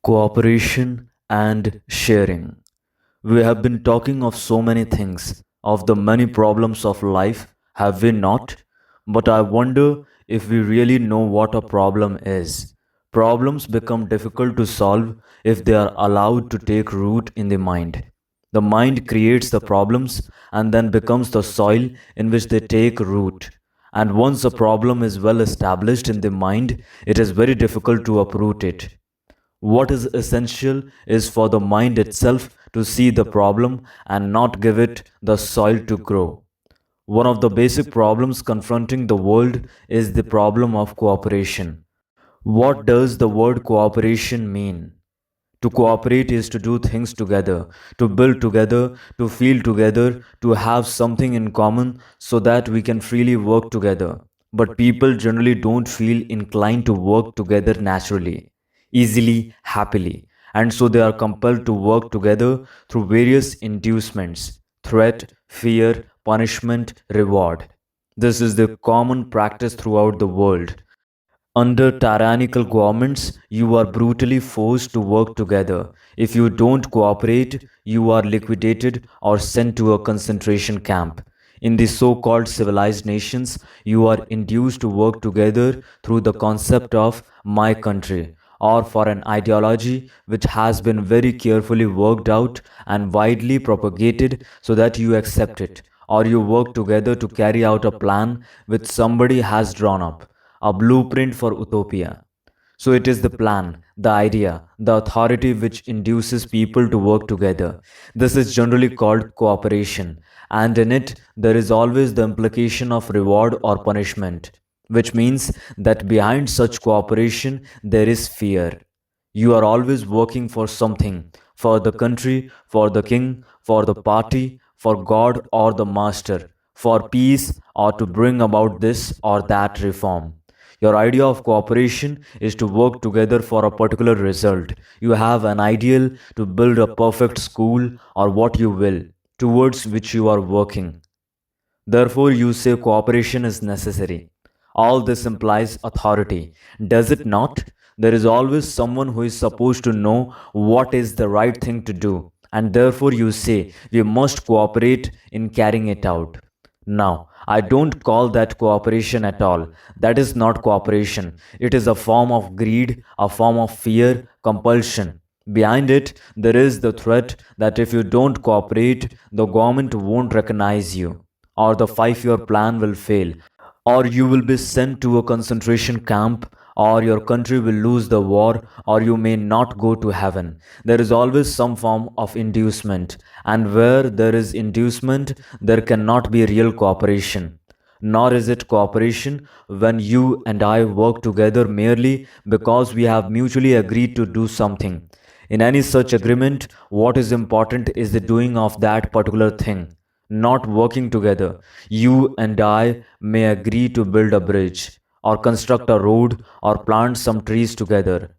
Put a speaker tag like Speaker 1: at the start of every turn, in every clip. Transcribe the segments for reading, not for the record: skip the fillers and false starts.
Speaker 1: Cooperation and sharing. We have been talking of so many things, of the many problems of life, have we not? But I wonder if we really know what a problem is. Problems become difficult to solve if they are allowed to take root in the mind. The mind creates the problems and then becomes the soil in which they take root. And once a problem is well established in the mind, it is very difficult to uproot it. What is essential is for the mind itself to see the problem and not give it the soil to grow. One of the basic problems confronting the world is the problem of cooperation. What does the word cooperation mean? To cooperate is to do things together, to build together, to feel together, to have something in common so that we can freely work together. But people generally don't feel inclined to work together naturally, easily, happily, and so they are compelled to work together through various inducements threat, fear, punishment, reward. This is the common practice throughout the world. Under tyrannical governments, you are brutally forced to work together. If you don't cooperate, you are liquidated or sent to a concentration camp. In the so called civilized nations, you are induced to work together through the concept of my country or for an ideology which has been very carefully worked out and widely propagated so that you accept it, or you work together to carry out a plan which somebody has drawn up, a blueprint for utopia. So it is the plan, the idea, the authority which induces people to work together. This is generally called cooperation, and in it there is always the implication of reward or punishment, which means that behind such cooperation there is fear. You are always working for something, for the country, for the king, for the party, for God or the master, for peace or to bring about this or that reform. Your idea of cooperation is to work together for a particular result. You have an ideal to build a perfect school or what you will, towards which you are working. Therefore, you say cooperation is necessary. All this implies authority. Does it not? There is always someone who is supposed to know what is the right thing to do, and therefore you say we must cooperate in carrying it out. Now, I don't call that cooperation at all. That is not cooperation. It is a form of greed, a form of fear, compulsion. Behind it, there is the threat that if you don't cooperate, the government won't recognize you, or the 5 year plan will fail, or you will be sent to a concentration camp, or your country will lose the war, or you may not go to heaven. There is always some form of inducement, and where there is inducement, there cannot be real cooperation. Nor is it cooperation when you and I work together merely because we have mutually agreed to do something. In any such agreement, what is important is the doing of that particular thing, not working together. You and I may agree to build a bridge, or construct a road, or plant some trees together.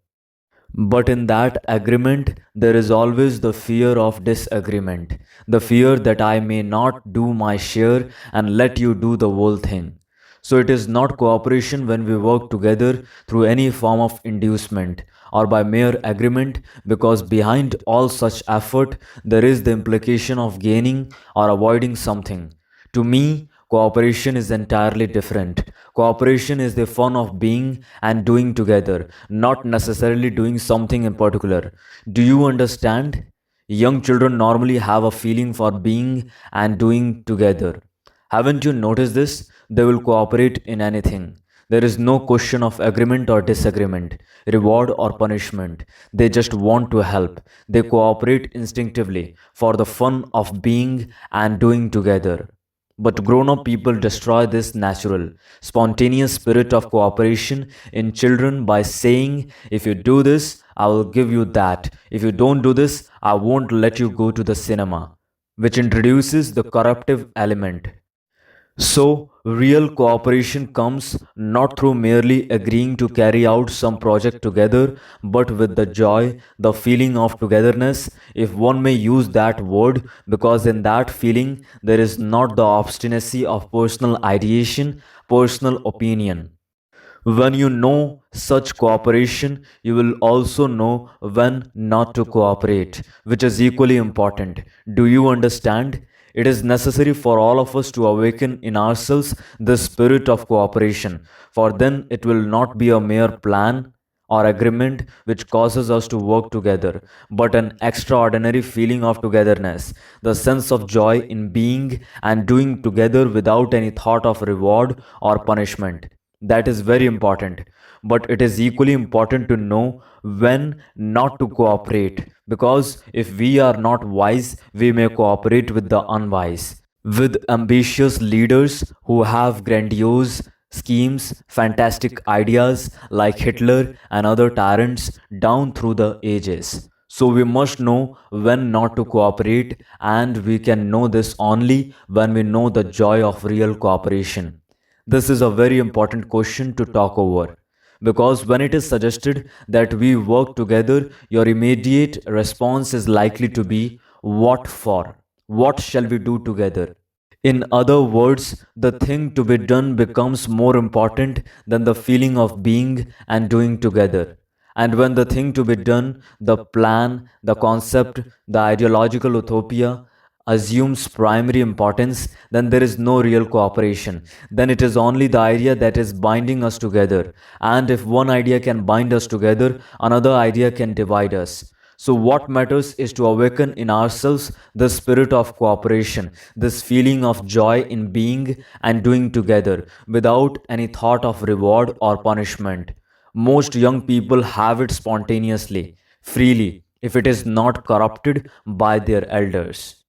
Speaker 1: But in that agreement, there is always the fear of disagreement, the fear that I may not do my share and let you do the whole thing. So it is not cooperation when we work together through any form of inducement or by mere agreement, because behind all such effort there is the implication of gaining or avoiding something. To me, cooperation is entirely different. Cooperation is the fun of being and doing together, not necessarily doing something in particular. Do you understand? Young children normally have a feeling for being and doing together. Haven't you noticed this? They will cooperate in anything. There is no question of agreement or disagreement, reward or punishment. They just want to help. They cooperate instinctively for the fun of being and doing together. But grown up people destroy this natural, spontaneous spirit of cooperation in children by saying, if you do this, I will give you that. If you don't do this, I won't let you go to the cinema, which introduces the corruptive element. So, real cooperation comes not through merely agreeing to carry out some project together, but with the joy, the feeling of togetherness, if one may use that word, because in that feeling there is not the obstinacy of personal ideation, personal opinion. When you know such cooperation, you will also know when not to cooperate, which is equally important. Do you understand? It is necessary for all of us to awaken in ourselves the spirit of cooperation, for then it will not be a mere plan or agreement which causes us to work together, but an extraordinary feeling of togetherness, the sense of joy in being and doing together without any thought of reward or punishment. That is very important. But it is equally important to know when not to cooperate, because if we are not wise, we may cooperate with the unwise, with ambitious leaders who have grandiose schemes, fantastic ideas like Hitler and other tyrants down through the ages. So we must know when not to cooperate, and we can know this only when we know the joy of real cooperation. This is a very important question to talk over, because when it is suggested that we work together, your immediate response is likely to be, what for? What shall we do together? In other words, the thing to be done becomes more important than the feeling of being and doing together. And when the thing to be done, the plan, the concept, the ideological utopia, assumes primary importance, then there is no real cooperation. Then it is only the idea that is binding us together. And if one idea can bind us together, another idea can divide us. So, what matters is to awaken in ourselves the spirit of cooperation, this feeling of joy in being and doing together without any thought of reward or punishment. Most young people have it spontaneously, freely, if it is not corrupted by their elders.